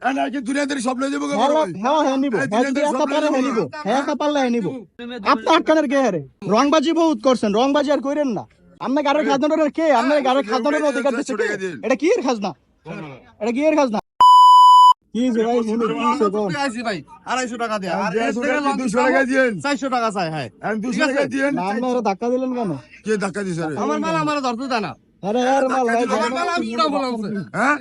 নাকি দুনিয়াদের সব লয়ে যাবো হ্যাঁ নিব হ্যাঁ যদি একা পারে হ্যাঁ নিব হ্যাঁ একা পারলে হ্যাঁ নিব। আপনি আটকানের কে হারে রংবাজি বহুত করছেন, রংবাজি আর কইরেন না। আপনার গাড়ির খাজনার কে? আপনার গাড়ির খাজনার অধিকার দিচ্ছে কে? এটা কি এর খাজনা? এটা কি এর খাজনা? কি যে ভাই শুনুন কি সে কোন ভাই 250 টাকা দেয়া আর 200 টাকা দিয়েন 400 টাকা চাই। হ্যাঁ 200 টাকা দিয়েন। আপনারা ধাক্কা দিলেন কেন? কে ধাক্কা দিছে রে? আমার মাল আমার ধরতে দেয় না। আরে হের মাল হয় আমার মাল আমি উড়া বলছে। হ্যাঁ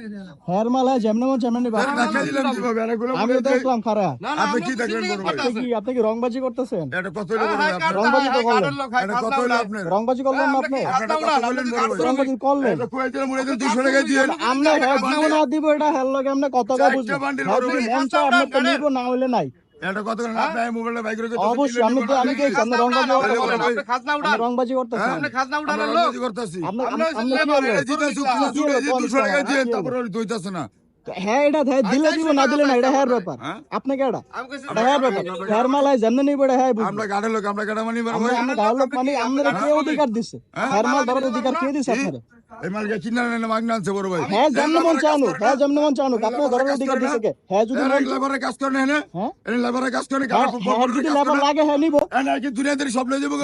হের মাল হয় যেমন মন যেমন নিবা। ধাক্কা দিলাম কিভাবে? আরে গুলো আমি দেখলাম খারা। না না আপনি কি দেখলেন বড় ভাই? আপনি কি রংবাজি করতেছেন? এটা কত হলো বড় ভাই? আপনার রংবাজি তো করলেন। এটা কত হলো আপনার? রংবাজি করলেন না আপনি? আপনারা কত বলেন বড় ভাই? রংবাজি করলেন। এটা কই দিলাম মুড়ে 200 টাকা দিয়েন। আমরা জীবন আর দিব এটা হেল লগে আমরা কত টাকা বুঝি। চারটা বান্ডিল বড় ভাই। মন চায় আপনি তো নিব না হইলে নাই। এটা কত করে আপনি মোবাইলে বাইক রেখে অবশ্যই আমি দেখছি আপনি রংবাজি করতেছেন। আপনি খাজনা উড়ান। রংবাজি করতেছেন। আপনি খাজনা আমরা উড়ানোর লোক। করতেছি। আপনি আমরা আপনি কি লেবার, বলবেন? জিতে সুখ 200 টাকা দিয়েন তারপর দইতাছে না। হ্যাঁ এটা দিলে দিব না দিলে না এটা হের ব্যাপার। আপনি কেডা? আমি কইছি এটা হের ব্যাপার। হের মাল হয় যেমন নিব এটা হ্যাঁ বুঝি। আমরা গাড়ির লোক আমরা গাড়ি মানি বড় আমরা ভাই। আমরা গায়ের লোক মানে আমরা কে অধিকার দিছে? হের মাল ধরার অধিকার কে দিছে আপনারে? এই মালকে কিনা না মাগনা আনছে বড় ভাই। হ্যাঁ যেমন মন চানো, হ্যাঁ যেমন মন চানো, আপনার ধরার অধিকার দিছে কে? হ্যাঁ যদি মন লেবারে কাজ করে না হ্যাঁ এনে লেবারে কাজ করে হ্যাঁ যদি লেবার লাগে হ্যাঁ নিব। নাকি দুনিয়াদের সব লয়ে যাবো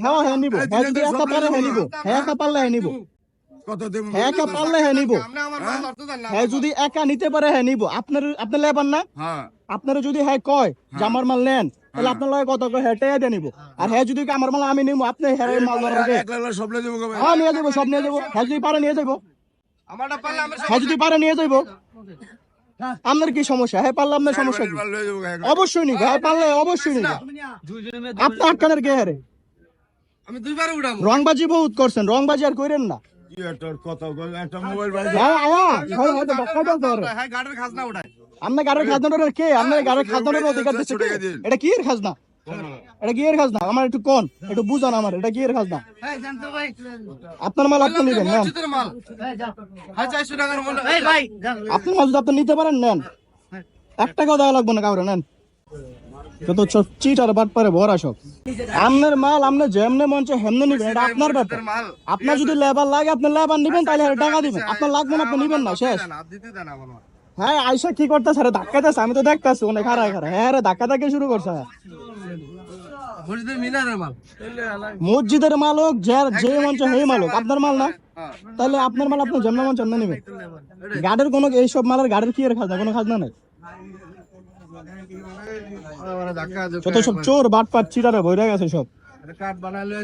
হ্যাঁ হ্যাঁ নিব হ্যাঁ যদি একা পারে হ্যাঁ নিব হ্যাঁ একা পারলে হ্যাঁ নিব কত দেব? হ্যাঁ একা পারলে হ্যাঁ নিব আপনি আমার মাল ধরতে দেন না। হ্যাঁ যদি একা নিতে পারে হ্যাঁ নিব। আপনার লেবার না, হ্যাঁ আপনারা যদি হ্যাঁ কয় যে আমার মাল নেন তাহলে আপনার লগে কত কয় হেঁটে দিয়ে নিব। আর হ্যাঁ যদি কয় আমার মাল আমি নিব আপনি হ্যাঁ মাল ধরার কে? একলা সব লয়ে যাবো ভাই। হ্যাঁ নিয়ে যাবো সব নিয়ে যাবো। হ্যাঁ যদি পারে নিয়ে যাবো, আমারটা পারলে আমি হ্যাঁ যদি পারে নিয়ে যাবো। আপনার কি সমস্যা? হ্যাঁ পারলে আপনার সমস্যা কি? লয়ে যাবো অবশ্যই নিব, হ্যাঁ পারলে অবশ্যই নিব। আপনি আটকানের কে হারে আমি দুইবার উড়াবো। রংবাজি বহুত করছেন, রংবাজি আর কইরেন না। কি তোর কথা বল একটা মোবাইল ভাই। হ্যাঁ হয়তো ধাক্কা দাও তো। হ্যাঁ গাড়ির খাজনা উড়ায়। আপনার গাড়ির খাজনার কে? আপনার গাড়ির খাজনার অধিকার দিচ্ছে কে? এটা কি এর খাজনা? এটা কি এর খাজনা? আমার একটু কোন একটু বুঝান আমার এটা কি এর খাজনা? এই জানতো ভাই। আপনার মাল আপনি নিবেন নেন। মসজিদের মাল। হ্যাঁ 400 টাকার মাল। এই ভাই আপনার মাল যদি আপনি নিতে পারেন নেন, 1 টাকাও দেওয়া লাগবে না কাউরে, নেন। যত সব চিট আর বাট পারে ভরা সব। আপনার মাল আপনি যেমনে মন চায় হেমনে নিবেন, এটা আপনার ব্যাপার। মাল। আপনার যদি লেবার লাগে আপনি লেবার নিবেন তাহলে টাকা দিবেন, আপনার লাগবে না আপনি নিবেন না, শেষ। না দিতে দেন আমার মাল। হ্যাঁ আইসা কি করতেছে? আরে ধাক্কাতেছে, আমি তো দেখতেছি অনেক খারাপ খারাপ। হ্যাঁ রে ধাক্কা ধাক্কি শুরু করছে। মসজিদের মিনারের মাল। মসজিদের মালক যে মঞ্চ সেই মালক আপনার মাল না, তাহলে আপনার মাল আপনি যেমন মঞ্চ এমনি নেবেন। গাড়ির কোনো এইসব মালের গাড়ির কি এর খাজনা? কোনো খাজনা নাই। ধাক্কা যত সব চোর বাটপাট চিটারে ভরে গেছে সব। কাঠ বানাইলে